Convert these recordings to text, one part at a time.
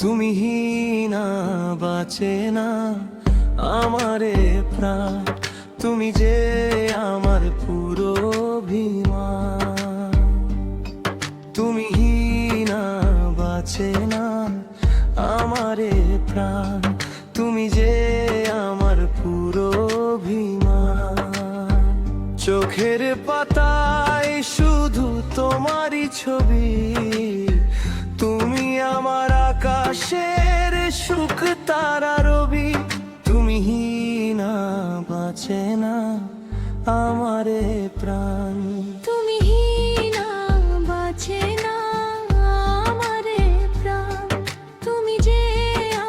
তুমি হীনা বাঁচে না আমারে প্রাণ, তুমি যে আমার পুরো অভিমান। তুমি হীনা বাঁচে না আমারে প্রাণ, তুমি যে আমার পুরো অভিমান। চোখের পাতায় শুধু তোমারই ছবি, তুমি আমার আকাশের সুখ তারা রবি। তুমি হীনা বাঁচে না আমারে প্রাণ, তুমি হীনা বাঁচে না আমারে প্রাণ, তুমি যে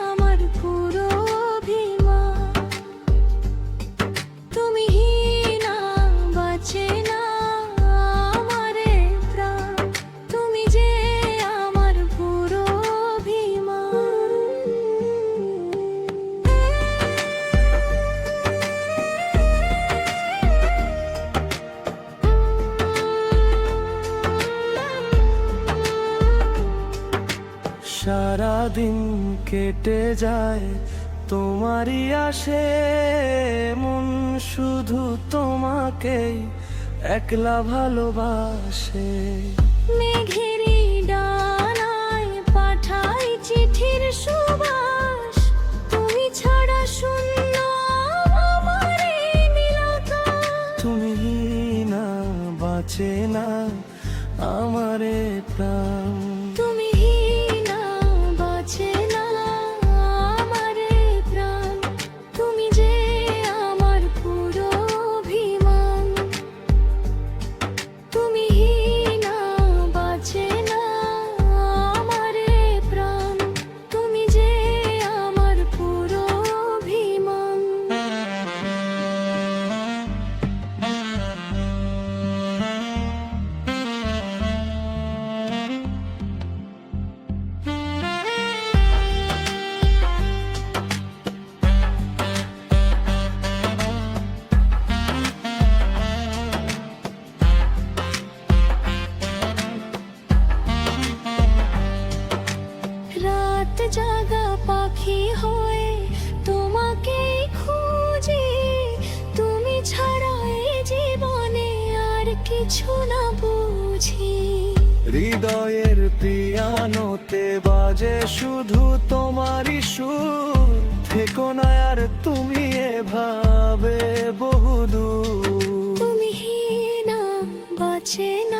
আমার পুরো অভিমান। তুমি হীনা বাঁচে না আমারে প্রাণ, তুমি যে আমার পুরো অভিমান। সারাদিন কেটে যায় তোমারই আসে, মন শুধু তোমাকেই একলা ভালোবাসে। মেঘেরি ডানায় পাঠাই চিঠির সুবাস, তুমি ছাড়া শূন্য আমার এই নীল আকাশ। তুমি হীনা বাঁচে না আমারে প্রাণ, তুমি হীনা বাঁচে না আমারে প্রাণ, তুমি যে আমার পুরো অভিমান। তুমি হীনা বাঁচে না আমারে প্রাণ, তুমি যে আমার পুরো অভিমান। রাত জাগা পাখি হয়ে তোমাকেই খুঁজি, তুমি ছাড়া এই জীবনে আর কিছু না বুঝি। হৃদয়ের পিয়ানোতে বাজে শুধু তোমারই সুর, থেকো না আর তুমি এভাবে বহুদূর। তুমি হীনা বাঁচে না